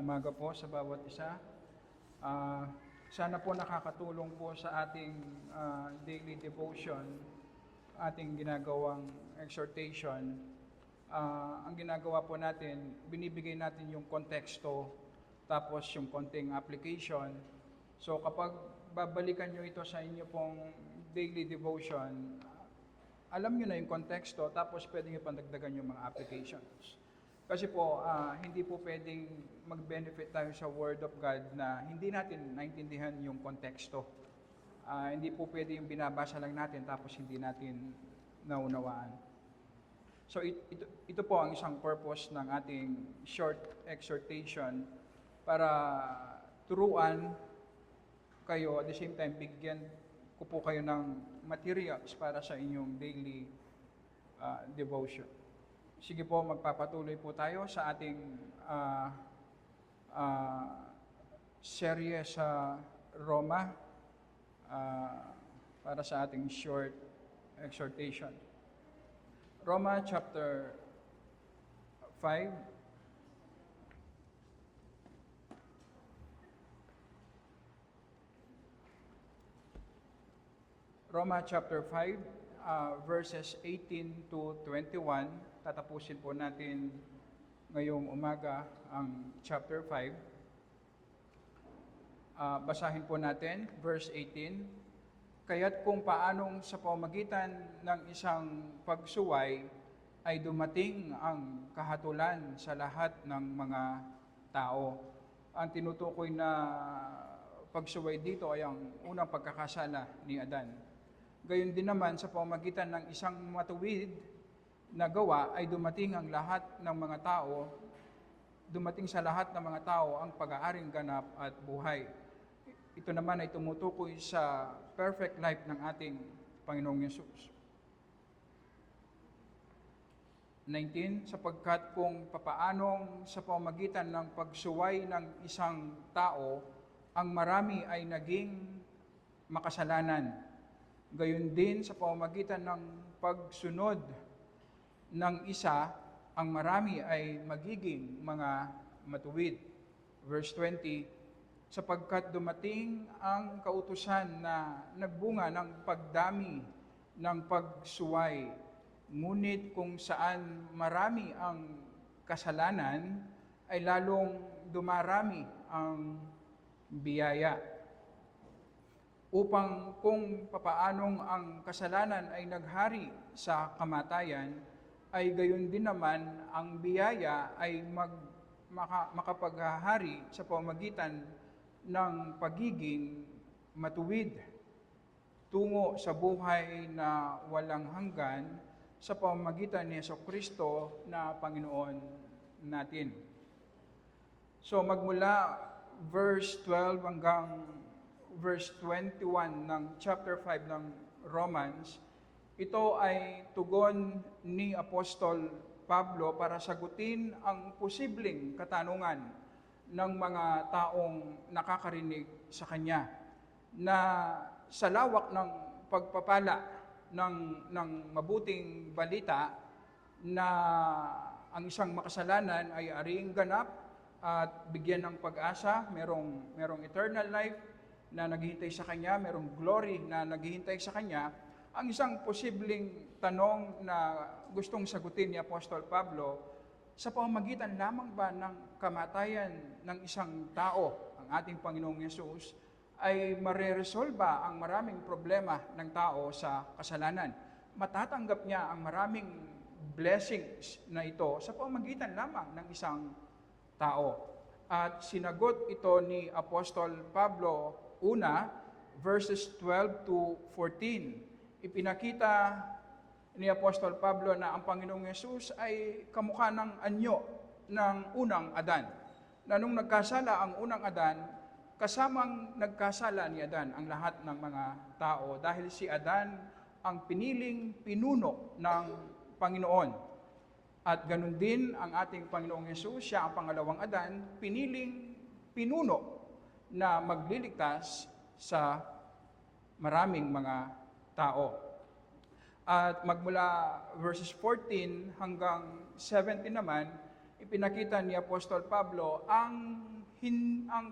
umaga po sa bawat isa. Sana po nakakatulong po sa ating daily devotion, ating ginagawang exhortation. Ang ginagawa po natin, binibigay natin yung konteksto, tapos yung konting application. So kapag babalikan nyo ito sa inyo pong daily devotion, alam nyo na yung konteksto, tapos pwede nyo pandagdagan yung mga applications. Kasi po, hindi po pwedeng mag-benefit tayo sa Word of God na hindi natin naintindihan yung konteksto. Hindi po pwede yung binabasa lang natin tapos hindi natin naunawaan. So ito po ang isang purpose ng ating short exhortation para turuan kayo, at the same time bigyan ko po kayo ng materials para sa inyong daily devotion. Sige po, magpapatuloy po tayo sa ating serye sa Roma para sa ating short exhortation. Roma chapter 5. Roma chapter 5. Verses 18 to 21, tatapusin po natin ngayong umaga ang chapter 5. Basahin po natin, verse 18. Kaya't kung paanong sa pamamagitan ng isang pagsuway ay dumating ang kahatulan sa lahat ng mga tao. Ang tinutukoy na pagsuway dito ay ang unang pagkakasala ni Adan. Gayon din naman sa pamamagitan ng isang matuwid na gawa ay dumating sa lahat ng mga tao ang pag-aaring ganap at buhay. Ito naman ay tumutukoy sa perfect life ng ating Panginoong Yesus. 19, sapagkat kung papaanong sa pamamagitan ng pagsuway ng isang tao, ang marami ay naging makasalanan. Gayon din sa pamamagitan ng pagsunod ng isa, ang marami ay magiging mga matuwid. Verse 20, sapagkat dumating ang kautusan na nagbunga ng pagdami ng pagsuway, ngunit kung saan marami ang kasalanan, ay lalong dumarami ang biyaya. Upang kung papaanong ang kasalanan ay naghari sa kamatayan, ay gayon din naman ang biyaya ay makapaghahari sa pamamagitan ng pagiging matuwid tungo sa buhay na walang hanggan sa pamamagitan ni Jesucristo na Panginoon natin. So magmula verse 12 hanggang verse 21 ng chapter 5 ng Romans, ito ay tugon ni Apostol Pablo para sagutin ang posibleng katanungan ng mga taong nakakarinig sa kanya na sa lawak ng pagpapala ng mabuting balita na ang isang makasalanan ay aring ganap at bigyan ng pag-asa, merong eternal life na naghihintay sa kanya, merong glory na naghihintay sa kanya. Ang isang posibleng tanong na gustong sagutin ni Apostol Pablo, sa pamamagitan lamang ba ng kamatayan ng isang tao, ang ating Panginoong Yesus, ay mareresolba ang maraming problema ng tao sa kasalanan? Matatanggap niya ang maraming blessings na ito sa pamamagitan lamang ng isang tao? At sinagot ito ni Apostol Pablo, una, verses 12 to 14. Ipinakita ni Apostol Pablo na ang Panginoong Yesus ay kamukha ng anyo ng unang Adan. Na nung nagkasala ang unang Adan, kasamang nagkasala ni Adan ang lahat ng mga tao dahil si Adan ang piniling pinuno ng Panginoon. At ganun din ang ating Panginoong Yesus, siya ang pangalawang Adan, piniling pinuno na magliligtas sa maraming mga tao. At magmula verses 14 hanggang 17 naman, ipinakita ni Apostol Pablo ang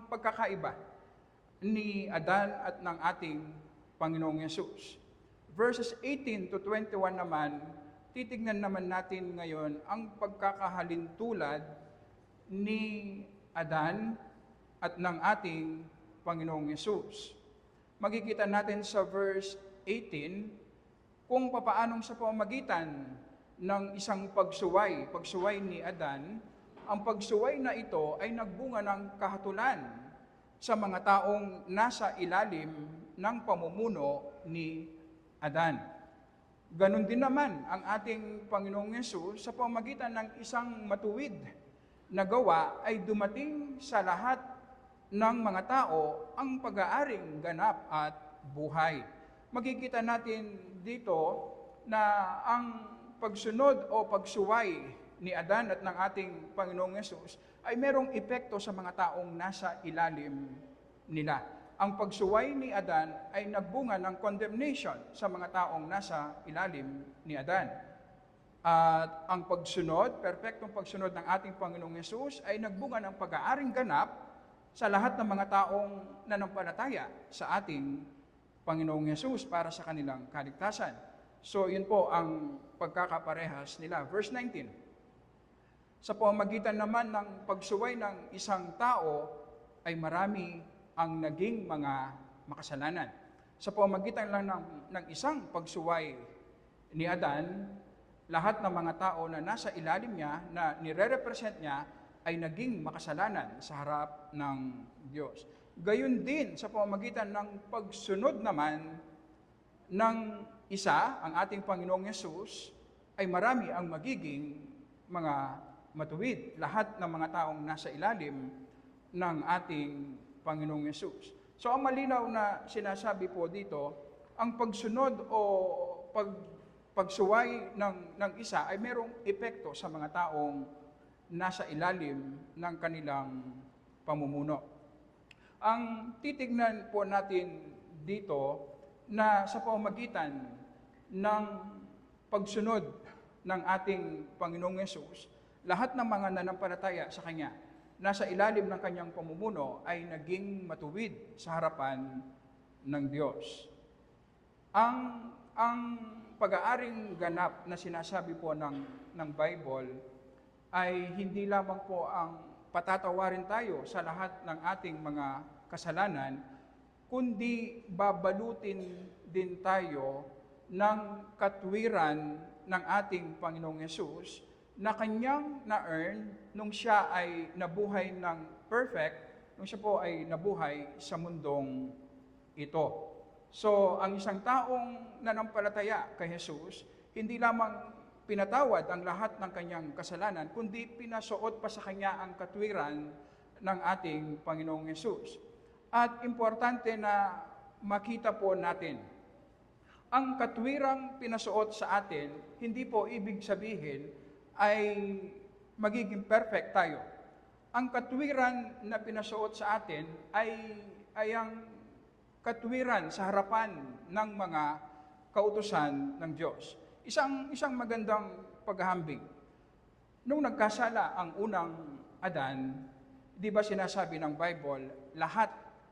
pagkakaiba ni Adan at ng ating Panginoong Yesus. Verses 18 to 21 naman, titignan naman natin ngayon ang pagkakahalintulad ni Adan at ng ating Panginoong Yesus. Makikita natin sa verse 18 kung papaanong sa pamamagitan ng isang pagsuway ni Adan, ang pagsuway na ito ay nagbunga ng kahatulan sa mga taong nasa ilalim ng pamumuno ni Adan. Ganon din naman ang ating Panginoong Yesus sa pamamagitan ng isang matuwid na gawa ay dumating sa lahat ng mga tao ang pag-aaring ganap at buhay. Makikita natin dito na ang pagsunod o pagsuway ni Adan at ng ating Panginoong Yesus ay merong epekto sa mga taong nasa ilalim nila. Ang pagsuway ni Adan ay nagbunga ng condemnation sa mga taong nasa ilalim ni Adan. At ang pagsunod, perpektong pagsunod ng ating Panginoong Yesus ay nagbunga ng pag-aaring ganap sa lahat ng mga taong nanampalataya sa ating Panginoong Yesus para sa kanilang kaligtasan. So, yun po ang pagkakaparehas nila. Verse 19. Sa pamamagitan naman ng pagsuway ng isang tao, ay marami ang naging mga makasalanan. Sa pamamagitan lang ng isang pagsuway ni Adan, lahat ng mga tao na nasa ilalim niya, na nire-represent niya, ay naging makasalanan sa harap ng Diyos. Gayon din sa pamamagitan ng pagsunod naman ng isa, ang ating Panginoong Yesus, ay marami ang magiging mga matuwid. Lahat ng mga taong nasa ilalim ng ating Panginoong Yesus. So ang malinaw na sinasabi po dito, ang pagsunod o pagsuway ng isa ay merong epekto sa mga taong nasa ilalim ng kanilang pamumuno. Ang titignan po natin dito na sa pamamagitan ng pagsunod ng ating Panginoong Yesus, lahat ng mga nanampalataya sa Kanya, nasa ilalim ng Kanyang pamumuno ay naging matuwid sa harapan ng Diyos. Ang pag-aaring ganap na sinasabi po ng Bible ay hindi lamang po ang patatawarin tayo sa lahat ng ating mga kasalanan, kundi babalutin din tayo ng katwiran ng ating Panginoong Yesus na Kanyang na-earn nung siya ay nabuhay ng perfect, nung siya po ay nabuhay sa mundong ito. So, ang isang taong nanampalataya kay Jesus, hindi lamang pinatawad ang lahat ng kanyang kasalanan, kundi pinasuot pa sa kanya ang katwiran ng ating Panginoong Yesus. At importante na makita po natin, ang katwirang pinasuot sa atin, hindi po ibig sabihin ay magiging perfect tayo. Ang katwiran na pinasuot sa atin ay ang katwiran sa harapan ng mga kautusan ng Diyos. Isang magandang paghahambing. Nung nagkasala ang unang Adan, di ba sinasabi ng Bible, lahat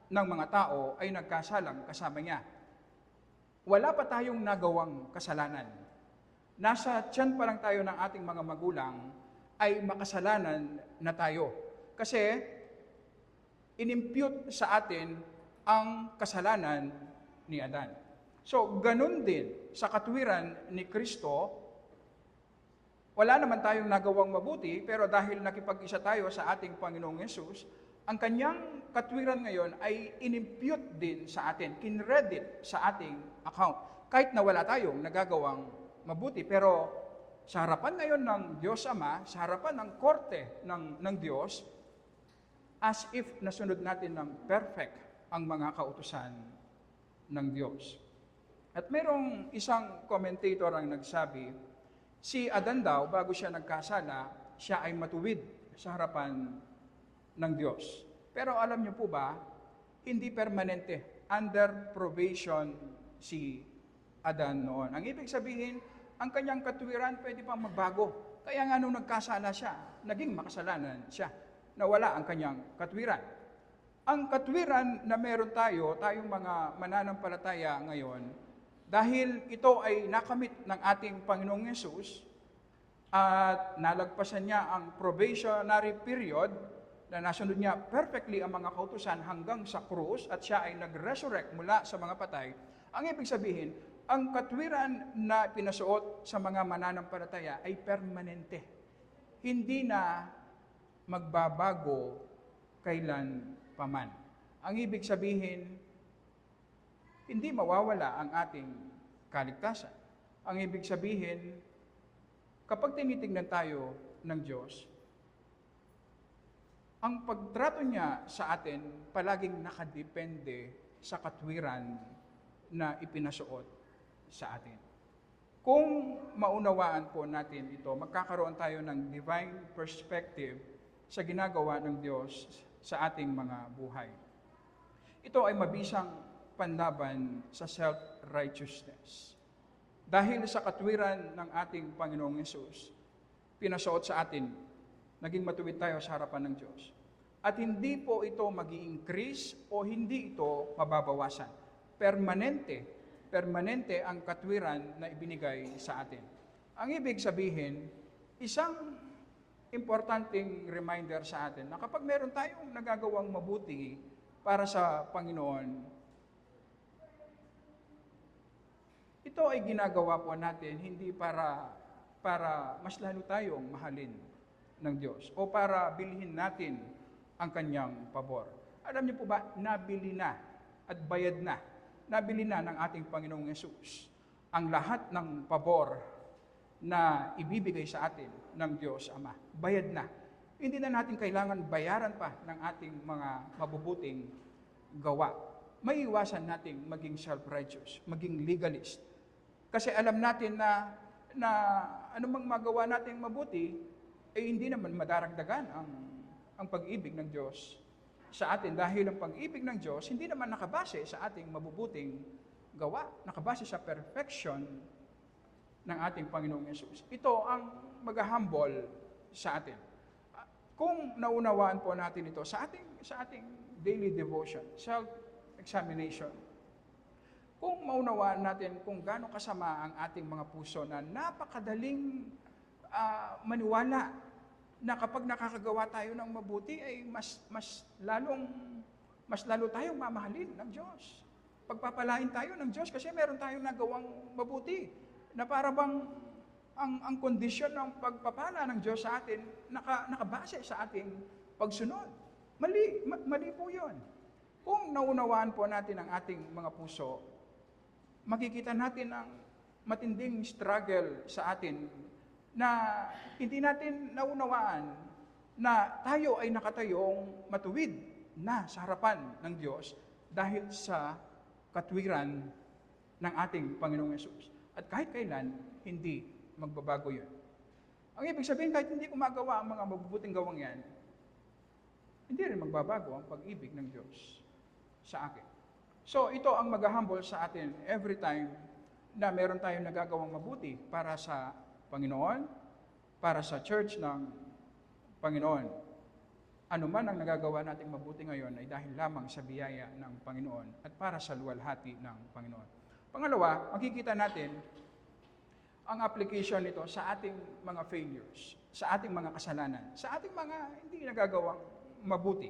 ng mga tao ay nagkasalang kasama niya. Wala pa tayong nagawang kasalanan. Nasa tiyan pa lang tayo ng ating mga magulang, ay makasalanan na tayo. Kasi, inimpute sa atin ang kasalanan ni Adan. So, ganun din sa katwiran ni Kristo, wala naman tayong nagawang mabuti, pero dahil nakipag-isa tayo sa ating Panginoong Yesus, ang kanyang katwiran ngayon ay inimpute din sa atin, kinredit sa ating account. Kahit na wala tayong nagagawang mabuti, pero sa harapan ngayon ng Diyos Ama, sa harapan ng korte ng Diyos, as if nasunod natin ng perfect ang mga kautusan ng Diyos. At merong isang commentator ang nagsabi, si Adan daw, bago siya nagkasala, siya ay matuwid sa harapan ng Diyos. Pero alam niyo po ba, hindi permanente. Under probation si Adan noon. Ang ibig sabihin, ang kanyang katwiran pwede pang magbago. Kaya nga nung nagkasala siya, naging makasalanan siya, nawala ang kanyang katwiran. Ang katwiran na meron tayo, tayong mga mananampalataya ngayon, dahil ito ay nakamit ng ating Panginoong Yesus at nalagpasan niya ang probationary period na nasunod niya perfectly ang mga kautusan hanggang sa krus at siya ay nag-resurrect mula sa mga patay, ang ibig sabihin, ang katwiran na pinasuot sa mga mananampalataya ay permanente. Hindi na magbabago kailan paman. Ang ibig sabihin, hindi mawawala ang ating kaligtasan. Ang ibig sabihin, kapag tinitingnan tayo ng Diyos, ang pagtrato niya sa atin palaging nakadepende sa katwiran na ipinasuot sa atin. Kung maunawaan po natin ito, magkakaroon tayo ng divine perspective sa ginagawa ng Diyos sa ating mga buhay. Ito ay mabisang panlaban sa self-righteousness. Dahil sa katwiran ng ating Panginoong Yesus, pinasuot sa atin, naging matuwid tayo sa harapan ng Diyos. At hindi po ito mag-i-increase o hindi ito mababawasan. Permanente ang katwiran na ibinigay sa atin. Ang ibig sabihin, isang importanteng reminder sa atin na kapag meron tayong nagagawang mabuti para sa Panginoon, ito ay ginagawa po natin hindi para mas lalo tayong mahalin ng Diyos o para bilhin natin ang kanyang pabor. Alam niyo po ba, nabili na at bayad na. Nabili na ng ating Panginoong Yesus ang lahat ng pabor na ibibigay sa atin ng Diyos Ama. Bayad na. Hindi na natin kailangan bayaran pa ng ating mga mabubuting gawa. May iwasan nating maging self-righteous, maging legalist. Kasi alam natin na anumang magawa nating mabuti, hindi naman madaragdagan ang pag-ibig ng Diyos sa atin. Dahil ang pag-ibig ng Diyos, hindi naman nakabase sa ating mabubuting gawa. Nakabase sa perfection ng ating Panginoong Yesus. Ito ang mag-humble sa atin. Kung naunawaan po natin ito sa ating daily devotion, self-examination, kung maunawaan natin kung gaano kasama ang ating mga puso na napakadaling maniwala na kapag nakakagawa tayo ng mabuti ay mas lalo tayong mamahalin ng Diyos. Pagpapalain tayo ng Diyos kasi meron tayong nagawang mabuti na para bang ang kondisyon ng pagpapala ng Diyos sa atin nakabase sa ating pagsunod. Mali po 'yon. Kung naunawaan po natin ang ating mga puso, makikita natin ang matinding struggle sa atin na hindi natin naunawaan na tayo ay nakatayong matuwid na sa harapan ng Diyos dahil sa katwiran ng ating Panginoong Yesus. At kahit kailan, hindi magbabago yun. Ang ibig sabihin, kahit hindi ko magawa ang mga mabubuting gawang yan, hindi rin magbabago ang pag-ibig ng Diyos sa akin. So, ito ang mag-humble sa atin every time na meron tayong nagagawang mabuti para sa Panginoon, para sa church ng Panginoon. Ano man ang nagagawa nating mabuti ngayon ay dahil lamang sa biyaya ng Panginoon at para sa luwalhati ng Panginoon. Pangalawa, makikita natin ang application nito sa ating mga failures, sa ating mga kasalanan, sa ating mga hindi nagagawang mabuti.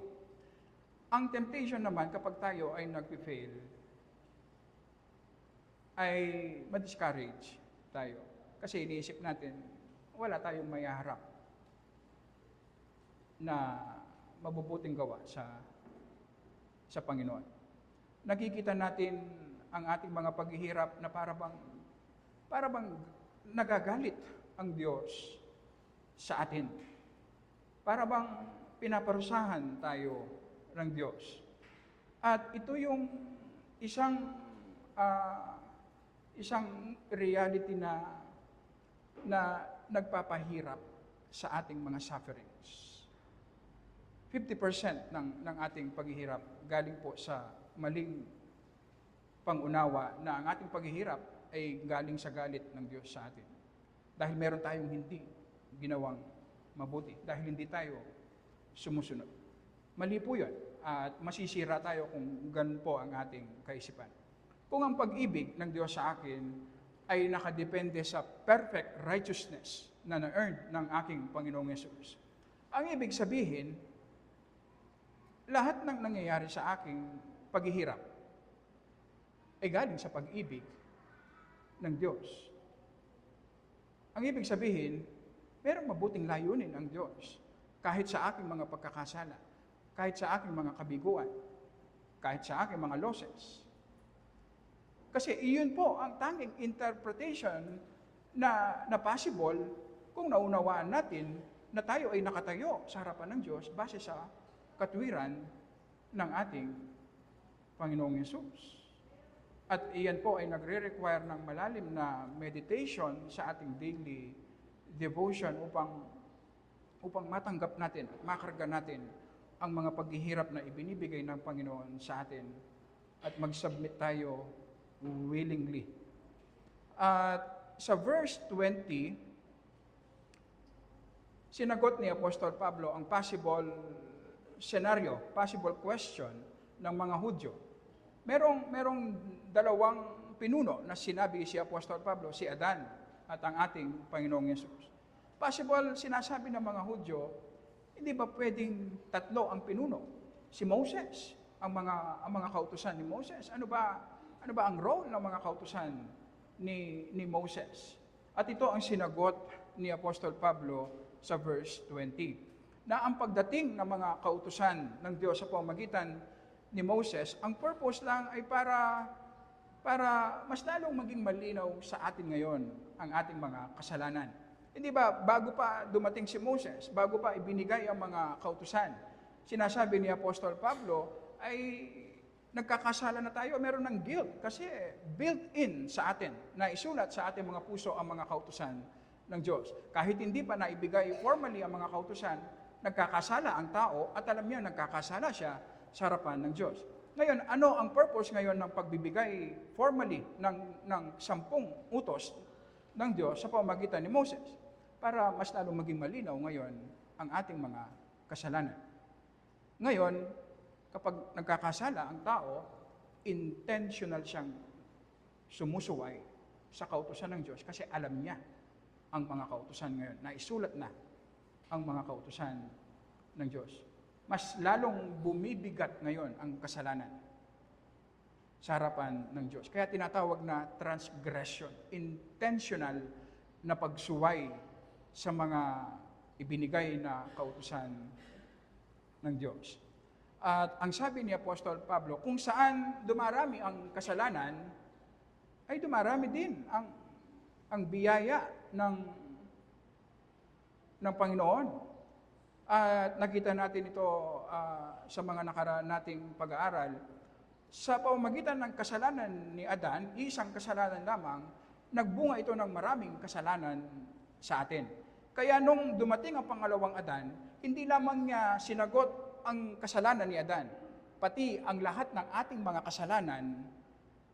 Ang temptation naman kapag tayo ay nag-fail, ay ma-discourage tayo. Kasi iniisip natin, wala tayong mayaharap na mabubuting gawa sa Panginoon. Nakikita natin ang ating mga paghihirap na para bang nagagalit ang Diyos sa atin. Para bang pinaparusahan tayo ng Diyos. At ito yung isang reality na nagpapahirap sa ating mga sufferings. 50% ng ating paghihirap galing po sa maling pangunawa na ang ating paghihirap ay galing sa galit ng Diyos sa atin. Dahil meron tayong hindi ginawang mabuti dahil hindi tayo sumusunod. Mali po yun at masisira tayo kung ganun po ang ating kaisipan. Kung ang pag-ibig ng Diyos sa akin ay nakadepende sa perfect righteousness na na-earn ng aking Panginoong Yesus, ang ibig sabihin, lahat ng nangyayari sa aking paghihirap ay galing sa pag-ibig ng Diyos. Ang ibig sabihin, merong mabuting layunin ang Diyos kahit sa aking mga pagkakasala, kahit sa aking mga kabiguan, kahit sa aking mga losses. Kasi iyon po ang tanging interpretation na possible kung naunawaan natin na tayo ay nakatayo sa harapan ng Diyos base sa katwiran ng ating Panginoong Yesus. At iyan po ay nagre-require ng malalim na meditation sa ating daily devotion upang matanggap natin at makarga natin ang mga paghihirap na ibinibigay ng Panginoon sa atin at mag-submit tayo willingly. At sa verse 20, sinagot ni Apostol Pablo ang possible scenario, possible question ng mga Hudyo. Merong dalawang pinuno na sinabi si Apostol Pablo, si Adan at ang ating Panginoong Yesus. Possible, sinasabi ng mga Hudyo, hindi ba pwedeng tatlo ang pinuno? Si Moses, ang mga kautusan ni Moses. Ano ba ang role ng mga kautusan ni Moses? At ito ang sinagot ni Apostol Pablo sa verse 20. Na ang pagdating ng mga kautusan ng Diyos sa pamamagitan ni Moses, ang purpose lang ay para mas lalong maging malinaw sa atin ngayon ang ating mga kasalanan. Hindi ba, bago pa dumating si Moses, bago pa ibinigay ang mga kautusan, sinasabi ni Apostol Pablo ay nagkakasala na tayo, meron ng guilt kasi built-in sa atin, na isulat sa ating mga puso ang mga kautusan ng Diyos. Kahit hindi pa naibigay formally ang mga kautusan, nagkakasala ang tao at alam niya nagkakasala siya sa harapan ng Diyos. Ngayon, ano ang purpose ngayon ng pagbibigay formally ng 10 utos ng Diyos sa pamamagitan ni Moses? Para mas lalong maging malinaw ngayon ang ating mga kasalanan. Ngayon, kapag nagkakasala ang tao, intentional siyang sumusuway sa kautusan ng Diyos kasi alam niya ang mga kautusan ngayon, na isulat na ang mga kautusan ng Diyos. Mas lalong bumibigat ngayon ang kasalanan sa harapan ng Diyos. Kaya tinatawag na transgression, intentional na pagsuway sa mga ibinigay na kautusan ng Diyos. At ang sabi ni Apostol Pablo, kung saan dumarami ang kasalanan, ay dumarami din ang biyaya ng Panginoon. At nakita natin ito sa mga nakaraan nating pag-aaral. Sa pamamagitan ng kasalanan ni Adan, isang kasalanan lamang, nagbunga ito ng maraming kasalanan sa atin. Kaya nung dumating ang pangalawang Adan, hindi lamang niya sinagot ang kasalanan ni Adan, pati ang lahat ng ating mga kasalanan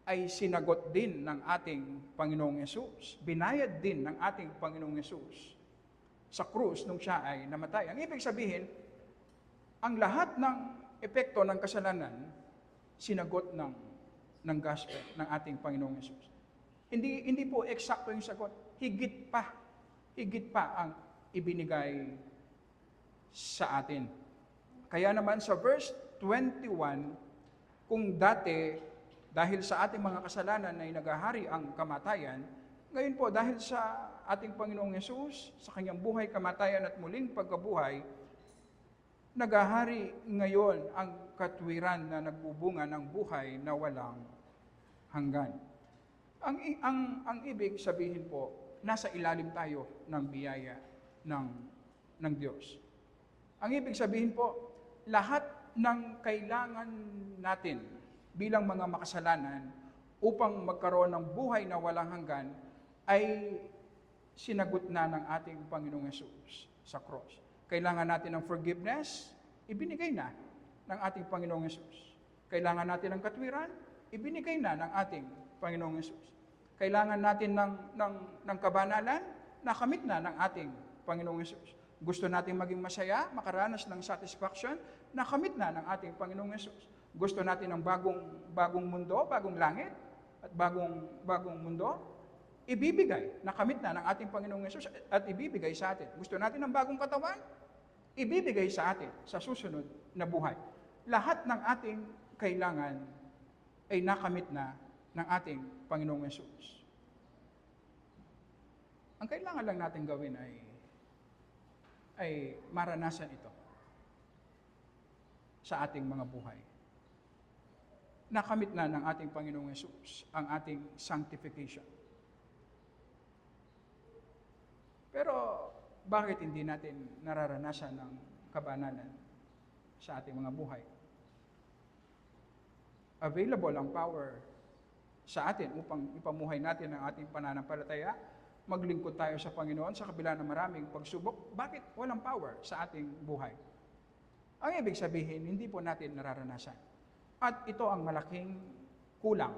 ay sinagot din ng ating Panginoong Yesus. Binayad din ng ating Panginoong Yesus sa krus nung siya ay namatay. Ang ibig sabihin, ang lahat ng epekto ng kasalanan, sinagot ng gospel ng ating Panginoong Yesus. Hindi po eksakto yung sagot. Higit pa ang ibinigay sa atin. Kaya naman sa verse 21, kung dati, dahil sa ating mga kasalanan ay naghahari ang kamatayan, ngayon po, dahil sa ating Panginoong Yesus, sa kanyang buhay, kamatayan at muling pagkabuhay, naghahari ngayon ang katwiran na nagbubunga ng buhay na walang hanggan. Ang ibig sabihin po, nasa ilalim tayo ng biyaya ng Diyos. Ang ibig sabihin po, lahat ng kailangan natin bilang mga makasalanan upang magkaroon ng buhay na walang hanggan ay sinagot na ng ating Panginoong Yesus sa cross. Kailangan natin ng forgiveness, ibinigay na ng ating Panginoong Yesus. Kailangan natin ng katwiran, ibinigay na ng ating Panginoong Yesus. Kailangan natin ng kabanalan, nakamit na ng ating Panginoong Yesus. Gusto nating maging masaya, makaranas ng satisfaction, nakamit na ng ating Panginoong Yesus. Gusto natin ng bagong mundo, bagong langit, at bagong mundo, ibibigay, nakamit na ng ating Panginoong Yesus at ibibigay sa atin. Gusto natin ng bagong katawan, ibibigay sa atin sa susunod na buhay. Lahat ng ating kailangan ay nakamit na ng ating Panginoong Yesus. Ang kailangan lang natin gawin ay maranasan ito sa ating mga buhay. Nakamit na ng ating Panginoong Yesus ang ating sanctification. Pero bakit hindi natin nararanasan ang kabanalan sa ating mga buhay? Available ang power sa atin upang ipamuhay natin ang ating pananampalataya, maglingkod tayo sa Panginoon sa kabila ng maraming pagsubok. Bakit walang power sa ating buhay? Ang ibig sabihin, hindi po natin nararanasan. At ito ang malaking kulang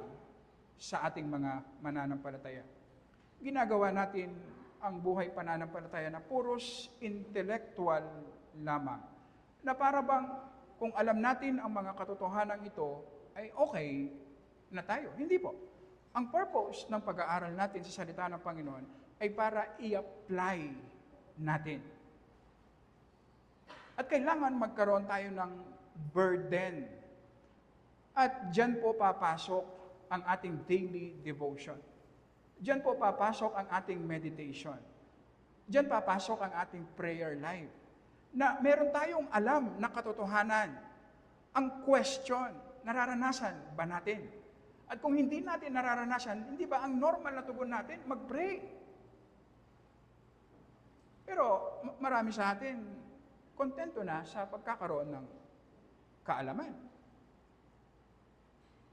sa ating mga mananampalataya. Ginagawa natin ang buhay pananampalataya na puros intellectual lamang. Na para bang kung alam natin ang mga katotohanan ito, ay okay na tayo. Hindi po. Ang purpose ng pag-aaral natin sa salita ng Panginoon ay para i-apply natin. At kailangan magkaroon tayo ng burden. At diyan po papasok ang ating daily devotion. Diyan po papasok ang ating meditation. Diyan papasok ang ating prayer life. Na meron tayong alam na katotohanan. Ang question, nararanasan ba natin? At kung hindi natin nararanasan, hindi ba ang normal na tugon natin? Mag-pray. Pero marami sa atin, kontento na sa pagkakaroon ng kaalaman.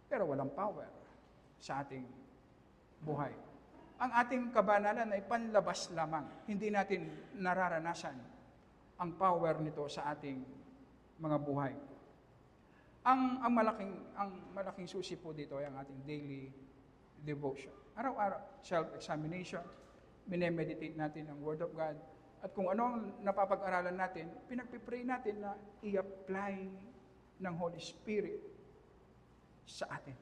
Pero walang power sa ating buhay. Ang ating kabanalan ay panlabas lamang. Hindi natin nararanasan ang power nito sa ating mga buhay. Ang malaking susi po dito ay ang ating daily devotion. Araw-araw, self-examination, minemeditate natin ang Word of God, at kung ano ang napapag-aralan natin, pinagpipray natin na i-apply ng Holy Spirit sa atin.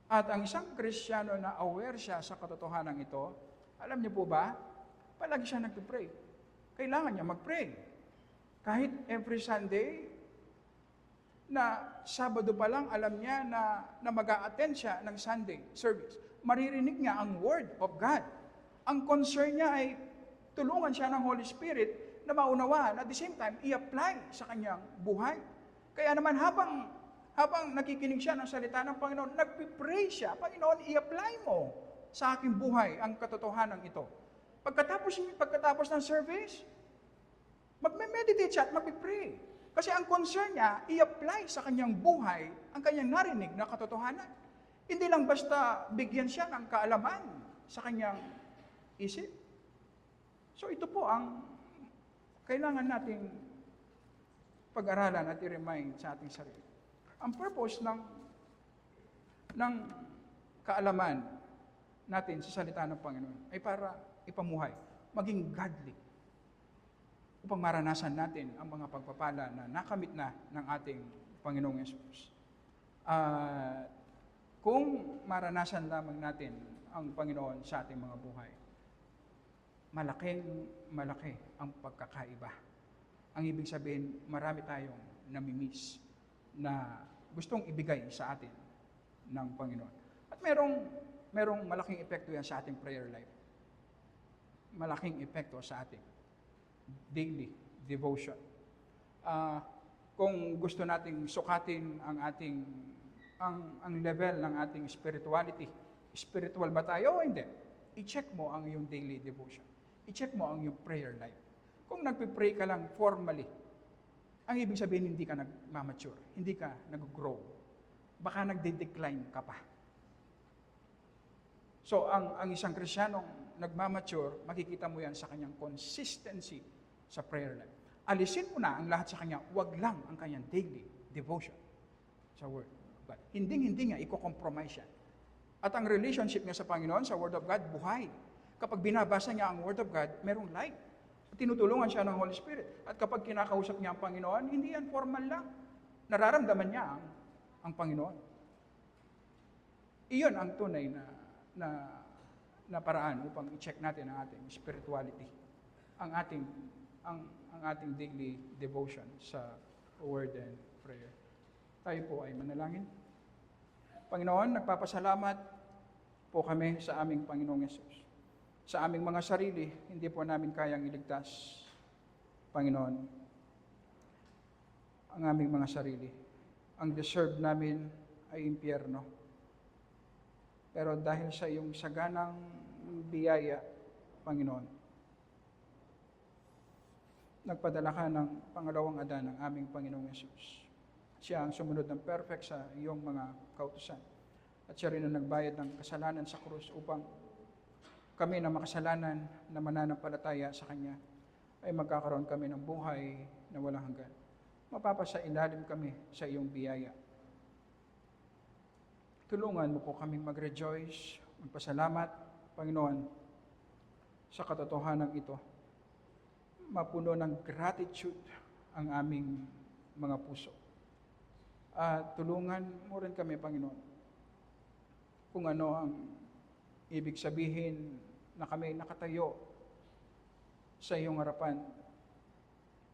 At ang isang Kristiyano na aware siya sa katotohanan ito, alam niyo po ba, palagi siya nagpipray. Kailangan niya mag-pray. Kahit every Sunday, na Sabado pa lang, alam niya na mag-a-attend siya ng Sunday service. Maririnig niya ang Word of God. Ang concern niya ay tulungan siya ng Holy Spirit na maunawaan at the same time, i-apply sa kanyang buhay. Kaya naman habang nakikinig siya ng salita ng Panginoon, nagpipray siya, Panginoon, i-apply mo sa aking buhay ang katotohanan ito. Pagkatapos ng service, magme-meditate siya at magpipray. Kasi ang concern niya, i-apply sa kanyang buhay ang kanyang narinig na katotohanan. Hindi lang basta bigyan siya ng kaalaman sa kanyang isip. So ito po ang kailangan nating pag-aralan at i-remind sa ating sarili. Ang purpose ng kaalaman natin sa salita ng Panginoon ay para ipamuhay, maging godly, upang maranasan natin ang mga pagpapala na nakamit na ng ating Panginoong Yesus. Kung maranasan lamang natin ang Panginoon sa ating mga buhay, malaki ang pagkakaiba. Ang ibig sabihin, marami tayong namimiss na gustong ibigay sa atin ng Panginoon. At merong malaking epekto yan sa ating prayer life. Malaking epekto sa ating daily devotion. Kung gusto nating sukatin ang level ng ating spirituality, spiritual ba tayo o hindi? I-check mo ang iyong daily devotion. I-check mo ang iyong prayer life. Kung nagpipray ka lang formally, ang ibig sabihin hindi ka nagmamature, hindi ka nag-grow. Baka nagde-decline ka pa. So ang isang Kristiyanong nagmamature, makikita mo yan sa kanyang consistency sa prayer life. Alisin mo na ang lahat sa kanya, wag lang ang kanyang daily devotion sa Word of God. Hindi niya i-compromise yan. At ang relationship niya sa Panginoon, sa Word of God, buhay. Kapag binabasa niya ang Word of God, merong light. Tinutulungan siya ng Holy Spirit. At kapag kinakausap niya ang Panginoon, hindi yan formal lang. Nararamdaman niya ang Panginoon. Iyon ang tunay na paraan upang i-check natin ang ating spirituality. Ang ating daily devotion sa Word and Prayer. Tayo po ay manalangin. Panginoon, nagpapasalamat po kami sa aming Panginoong Yesus. Sa aming mga sarili, hindi po namin kayang iligtas, Panginoon, ang aming mga sarili. Ang deserve namin ay impyerno. Pero dahil sa iyong saganang biyaya, Panginoon, nagpadala ka ng pangalawang Adan ng aming Panginoong Yesus. Siya ang sumunod ng perfect sa iyong mga kautusan. At siya rin ang nagbayad ng kasalanan sa krus upang kami na makasalanan na mananampalataya sa Kanya ay magkakaroon kami ng buhay na walang hanggan. Mapapasa ilalim kami sa iyong biyaya. Tulungan mo po kaming mag-rejoice, magpasalamat, Panginoon, sa katotohanan ito. Mapuno ng gratitude ang aming mga puso. At tulungan mo rin kami, Panginoon, kung ano ang ibig sabihin na kami nakatayo sa iyong harapan,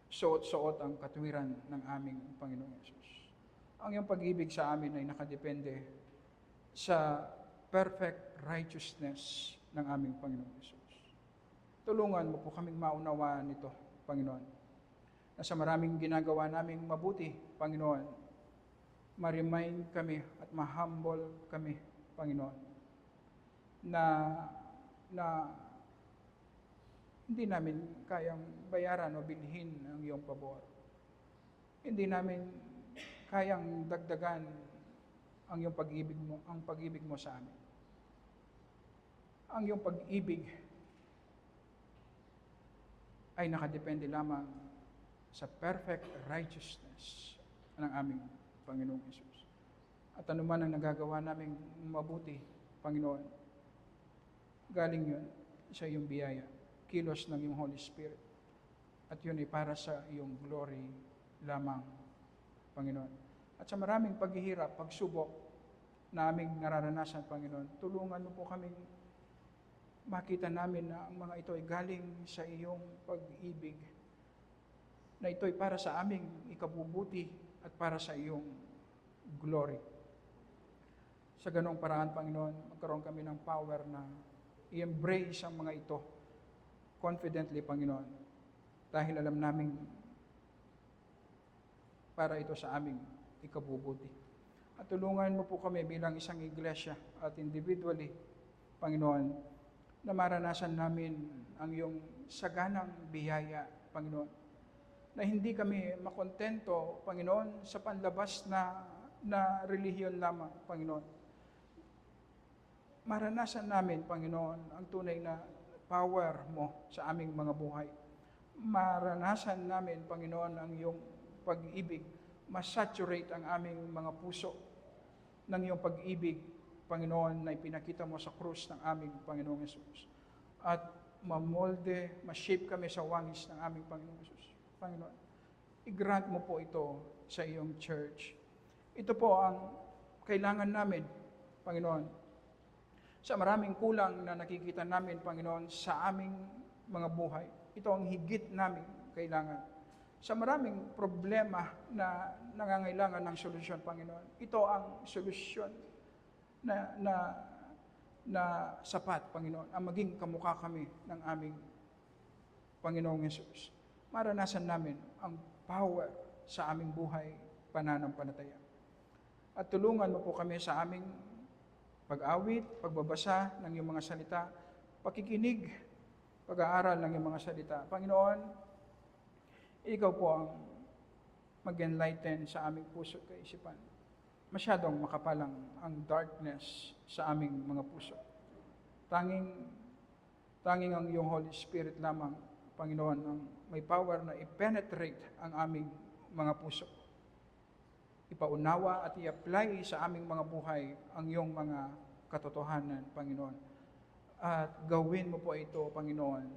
suot-suot ang katwiran ng aming Panginoong Yesus. Ang iyong pag-ibig sa amin ay nakadepende sa perfect righteousness ng aming Panginoong Yesus. Tulungan mo po kaming maunawaan ito, Panginoon, na sa maraming ginagawa naming mabuti, Panginoon, ma-remind kami at ma-humble kami, Panginoon, na hindi namin kayang bayaran o bilhin ang iyong pabor. Hindi namin kayang dagdagan ang iyong pag-ibig mo sa amin. Ang iyong pag-ibig ay nakadepende lamang sa perfect righteousness ng aming Panginoong Yesus. At anuman ang nagagawa naming mabuti, Panginoon, galing yun sa iyong biyaya, kilos ng iyong Holy Spirit. At yun ay para sa iyong glory lamang, Panginoon. At sa maraming paghihirap, pagsubok na aming nararanasan, Panginoon, tulungan mo po kaming makita namin na ang mga ito ay galing sa iyong pag-ibig, na ito ay para sa aming ikabubuti at para sa iyong glory. Sa ganong paraan, Panginoon, magkaroon kami ng power na i-embrace ang mga ito confidently, Panginoon, dahil alam namin para ito sa aming ikabubuti. At tulungan mo po kami bilang isang iglesia at individually, Panginoon, na maranasan namin ang iyong saganang biyaya, Panginoon, na hindi kami makontento, Panginoon, sa panlabas na relihiyon lamang, Panginoon. Maranasan namin, Panginoon, ang tunay na power mo sa aming mga buhay. Maranasan namin, Panginoon, ang iyong pag-ibig. Masaturate ang aming mga puso ng iyong pag-ibig, Panginoon, na ipinakita mo sa krus ng aming Panginoong Yesus. At mamolde, ma-shape kami sa wangis ng aming Panginoong Yesus. Panginoon, i-grant mo po ito sa iyong church. Ito po ang kailangan namin, Panginoon, sa maraming kulang na nakikita namin, Panginoon, sa aming mga buhay. Ito ang higit namin kailangan. Sa maraming problema na nangangailangan ng solusyon, Panginoon, ito ang solusyon na sapat, Panginoon, ang maging kamukha kami ng aming Panginoong Yesus. Maranasan namin ang power sa aming buhay pananampalataya. At tulungan mo po kami sa aming pag-awit, pagbabasa ng iyong mga salita, pakikinig, pag-aaral ng iyong mga salita. Panginoon, ikaw po ang mag-enlighten sa aming puso at kaisipan. Masyadong makapalang ang darkness sa aming mga puso. Tanging ang iyong Holy Spirit lamang, Panginoon, ang may power na i-penetrate ang aming mga puso. Ipaunawa at i-apply sa aming mga buhay ang iyong mga katotohanan, Panginoon. At gawin mo po ito, Panginoon,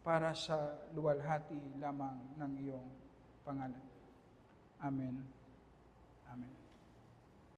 para sa luwalhati lamang ng iyong pangalan. Amen. Amen.